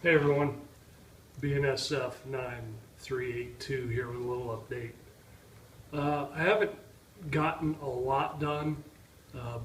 Hey everyone, BNSF 9382 here with a little update. I haven't gotten a lot done,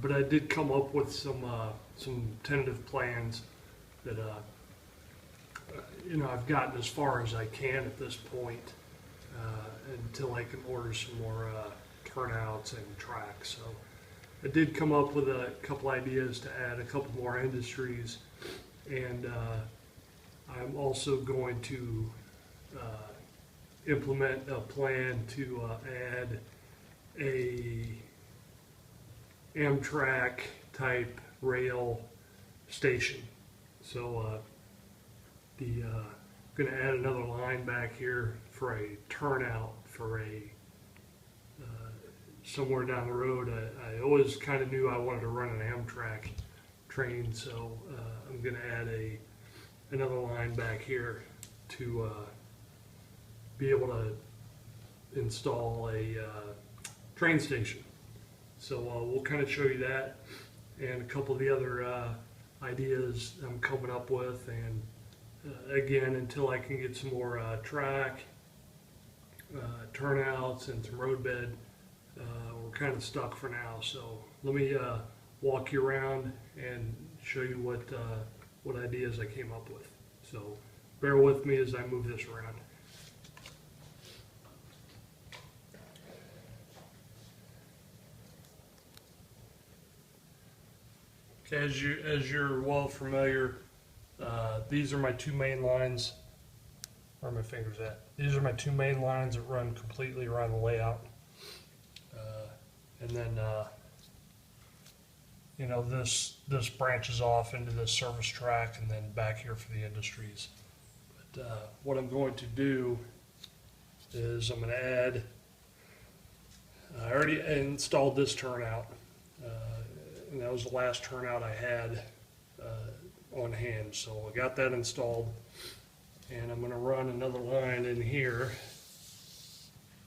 but I did come up with some tentative plans that I've gotten as far as I can at this point until I can order some more turnouts and tracks. So I did come up with a couple ideas to add a couple more industries, and I'm also going to implement a plan to add a Amtrak type rail station. So going to add another line back here for a turnout for a somewhere down the road. I always kind of knew I wanted to run an Amtrak train, so I'm going to add another line back here to be able to install a train station. So we'll kind of show you that and a couple of the other ideas I'm coming up with, and again, until I can get some more track, turnouts, and some roadbed, we're kind of stuck for now. So let me walk you around and show you what ideas I came up with. So bear with me as I move this around. Okay, as you're well familiar, these are my two main lines. Where are my fingers at? These are my two main lines that run completely around the layout. And then this branches off into this service track and then back here for the industries. But what I'm going to do is I'm going to add, I already installed this turnout, and that was the last turnout I had on hand. So I got that installed, and I'm going to run another line in here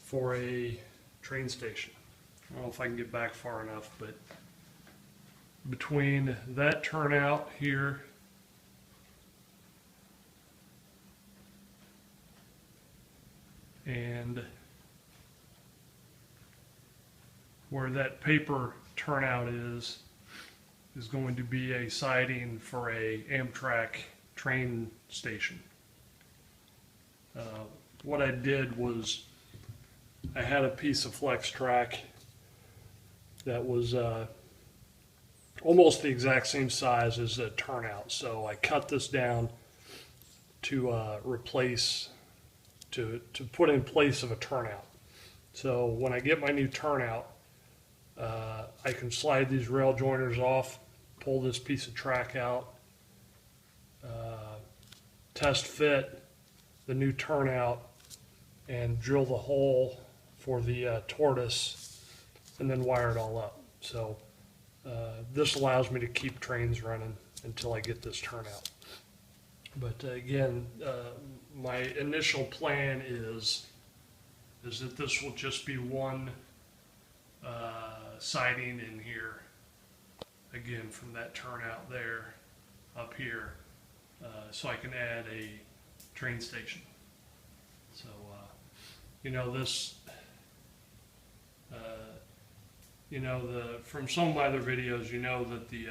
for a train station. I don't know if I can get back far enough, but between that turnout here and where that paper turnout is going to be a siding for a Amtrak train station. What I did was I had a piece of flex track that was almost the exact same size as the turnout. So I cut this down to put in place of a turnout. So when I get my new turnout, I can slide these rail joiners off, pull this piece of track out, test fit the new turnout, and drill the hole for the tortoise, and then wire it all up. So this allows me to keep trains running until I get this turnout. But again, my initial plan is that this will just be one siding in here, again from that turnout there up here, so I can add a train station. So from some of my other videos, that the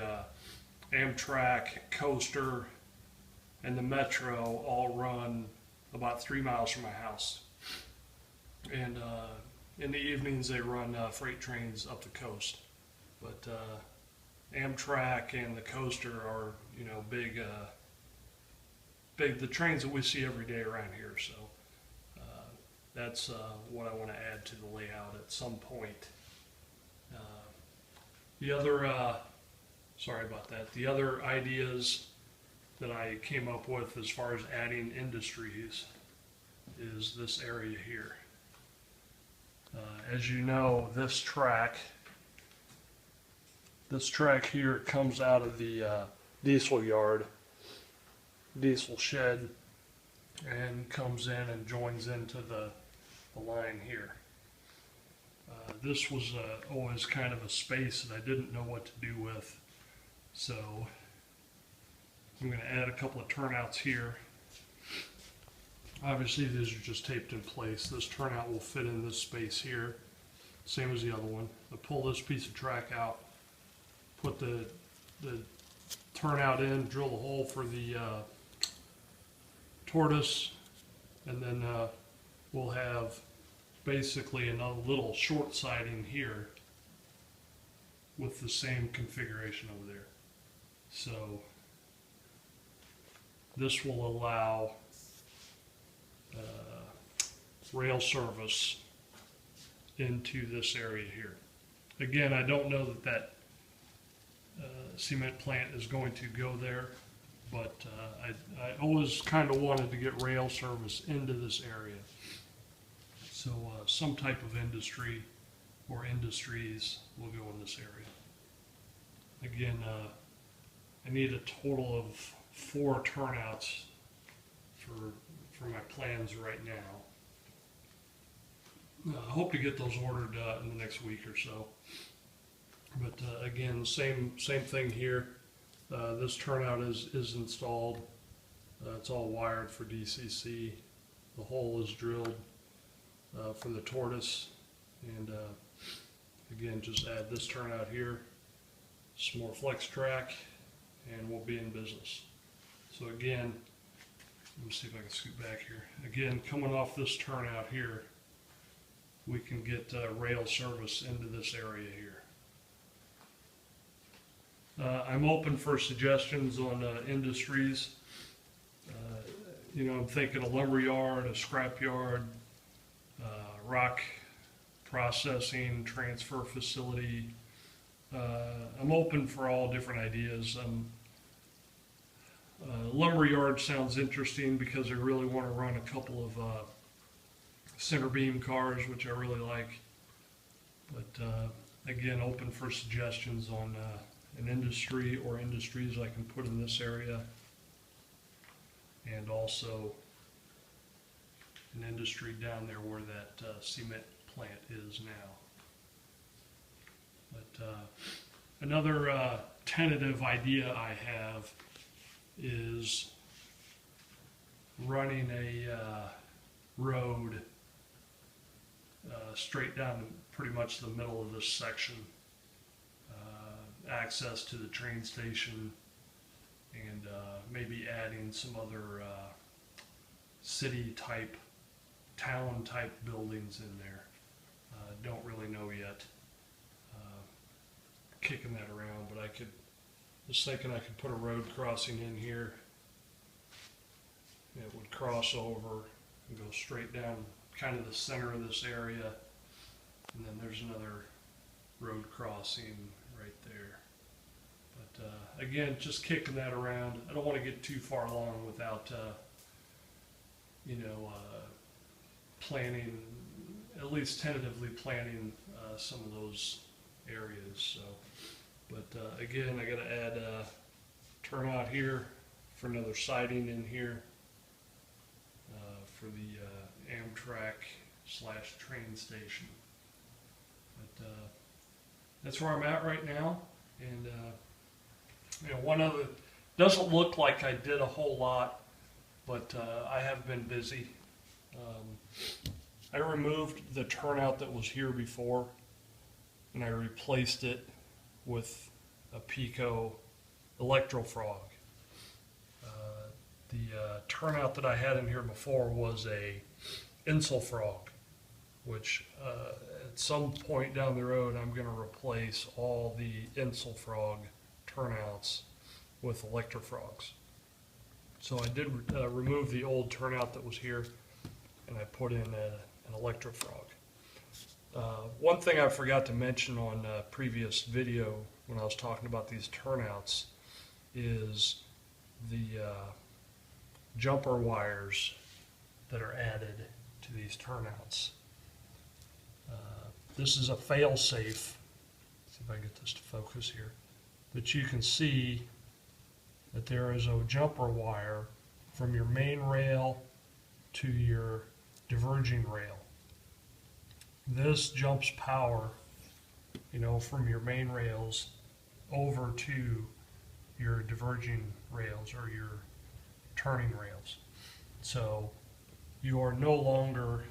Amtrak, Coaster, and the Metro all run about 3 miles from my house. And in the evenings they run freight trains up the coast. But Amtrak and the Coaster are, big, the trains that we see every day around here. So that's what I want to add to the layout at some point. The other ideas that I came up with as far as adding industries is this area here. As you know, this track here comes out of the diesel yard, diesel shed, and comes in and joins into the line here. This was always kind of a space that I didn't know what to do with, so I'm going to add a couple of turnouts here Obviously these are just taped in place. This turnout will fit in this space here, same as the other one. I pull this piece of track out, put the turnout in, drill a hole for the tortoise, and then we'll have basically another little short siding here with the same configuration over there. So this will allow rail service into this area here. Again, I don't know that cement plant is going to go there, but I always kind of wanted to get rail service into this area. So some type of industry or industries will go in this area. Again, I need a total of 4 turnouts for my plans right now. I hope to get those ordered in the next week or so. But again, same thing here. This turnout is installed. It's all wired for DCC. The hole is drilled for the tortoise. And again, just add this turnout here, some more flex track, and we'll be in business. So again, let me see if I can scoot back here. Again, coming off this turnout here, we can get rail service into this area here. I'm open for suggestions on industries. You know, I'm thinking a lumber yard, a scrap yard, rock processing, transfer facility. I'm open for all different ideas. Lumber yard sounds interesting because I really want to run a couple of center beam cars, which I really like. But again, open for suggestions on an industry or industries I can put in this area, and also an industry down there where that cement plant is now. But another tentative idea I have is running a road straight down pretty much the middle of this section, access to the train station, and maybe adding some other city type, town type buildings in there. Don't really know yet. Kicking that around, but I was thinking I could put a road crossing in here. It would cross over and go straight down kind of the center of this area, and then there's another road crossing right there. But again, just kicking that around. I don't want to get too far along without you know, planning, at least tentatively planning some of those areas. So, but again, I got to add a turnout here for another siding in here for the Amtrak / train station. But that's where I'm at right now. And you know, one other, doesn't look like I did a whole lot, but I have been busy. I removed the turnout that was here before, and I replaced it with a Pico Electrofrog. The turnout that I had in here before was a Insulfrog, which at some point down the road I'm going to replace all the Insulfrog turnouts with Electrofrogs. So I did remove the old turnout that was here, and I put in an Electrofrog. One thing I forgot to mention on a previous video when I was talking about these turnouts is the jumper wires that are added to these turnouts. This is a fail-safe. See if I can get this to focus here. But you can see that there is a jumper wire from your main rail to your diverging rail. This jumps power, you know, from your main rails over to your diverging rails or your turning rails. So you are no longer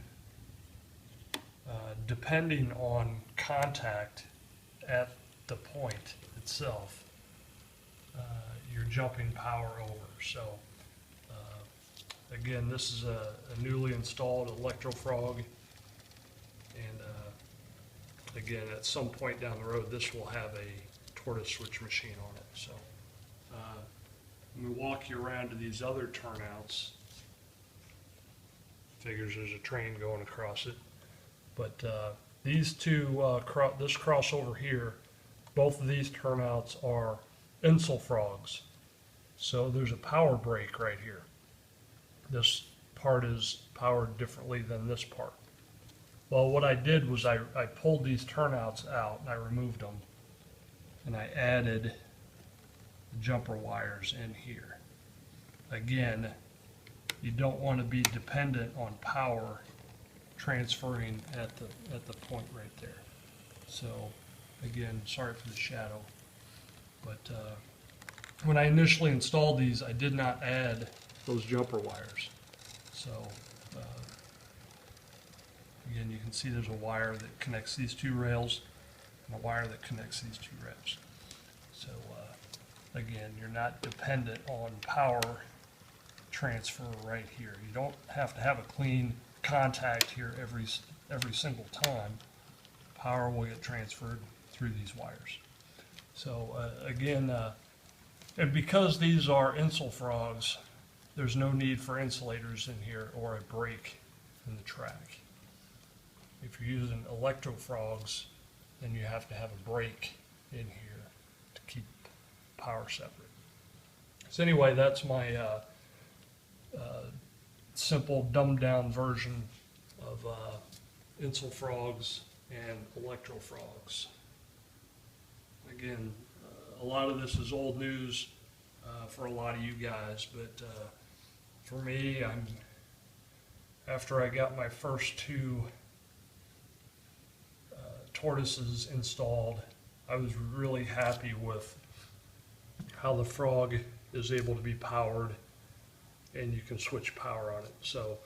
depending on contact at the point itself. You're jumping power over. So again, this is a newly installed electrofrog, and again, at some point down the road, this will have a tortoise switch machine on it. So let me walk you around to these other turnouts. Figures there's a train going across it. But these two, this crossover here, both of these turnouts are insel frogs. So there's a power brake right here. This part is powered differently than this part. Well, what I did was I pulled these turnouts out and I removed them, and I added jumper wires in here. Again, you don't want to be dependent on power transferring at the point right there. So again, sorry for the shadow, but when I initially installed these, I did not add those jumper wires. So again, you can see there's a wire that connects these two rails and a wire that connects these two rails. So again, you're not dependent on power transfer right here. You don't have to have a clean contact here every single time. Power will get transferred through these wires. So again, and because these are insel frogs, there's no need for insulators in here or a brake in the track. If you're using electro frogs, then you have to have a brake in here to keep power separate. So anyway, that's my simple, dumbed down version of insel frogs and electro frogs. Again, a lot of this is old news for a lot of you guys, but for me, after I got my first two tortoises installed, I was really happy with how the frog is able to be powered, and you can switch power on it. So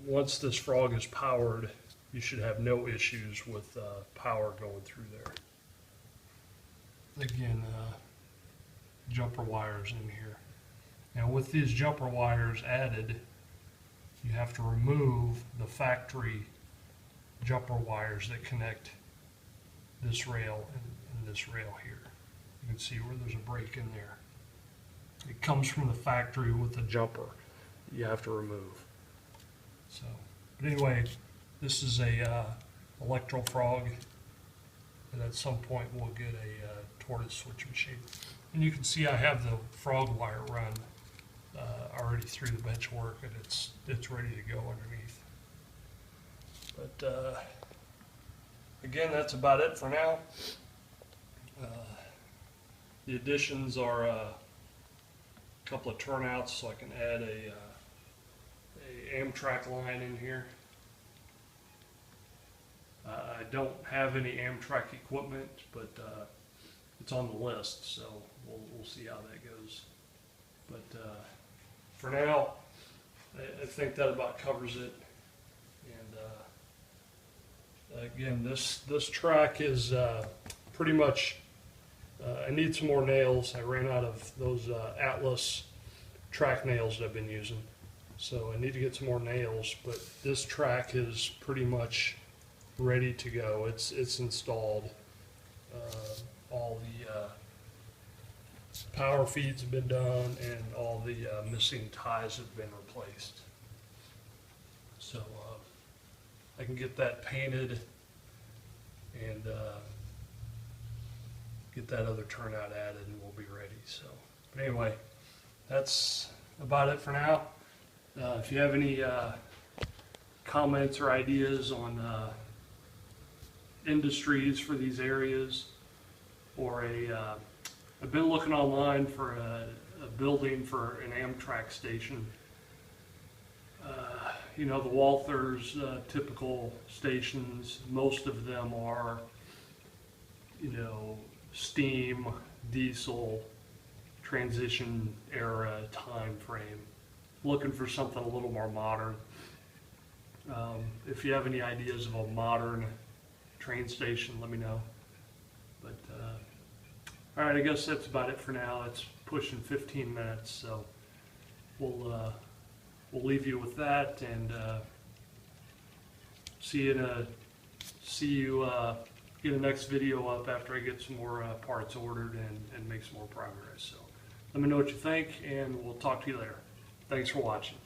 once this frog is powered, you should have no issues with power going through there. Again, jumper wires in here. Now with these jumper wires added, you have to remove the factory jumper wires that connect this rail and this rail here. You can see where there's a break in there. It comes from the factory with the jumper you have to remove. So, but anyway, this is a electro frog, and at some point we'll get a tortoise switch machine. And you can see I have the frog wire run already through the bench work, and it's ready to go underneath. But again, that's about it for now. The additions are a couple of turnouts, so I can add a Amtrak line in here. I don't have any Amtrak equipment, but it's on the list, so we'll see how that goes. But for now, I think that about covers it. And again, this track is pretty much, I need some more nails. I ran out of those Atlas track nails that I've been using. So I need to get some more nails, but this track is pretty much ready to go. It's installed. All the power feeds have been done, and all the missing ties have been replaced. So I can get that painted and get that other turnout added, and we'll be ready. So, but anyway, that's about it for now. If you have any comments or ideas on industries for these areas, or I've been looking online for a building for an Amtrak station. You know, the Walthers typical stations, most of them are, you know, steam, diesel, transition era time frame. looking for something a little more modern. If you have any ideas of a modern train station, let me know. But all right, I guess that's about it for now. It's pushing 15 minutes, so we'll leave you with that, and see you get a next video up after I get some more parts ordered and make some more progress. So let me know what you think, and we'll talk to you later. Thanks for watching.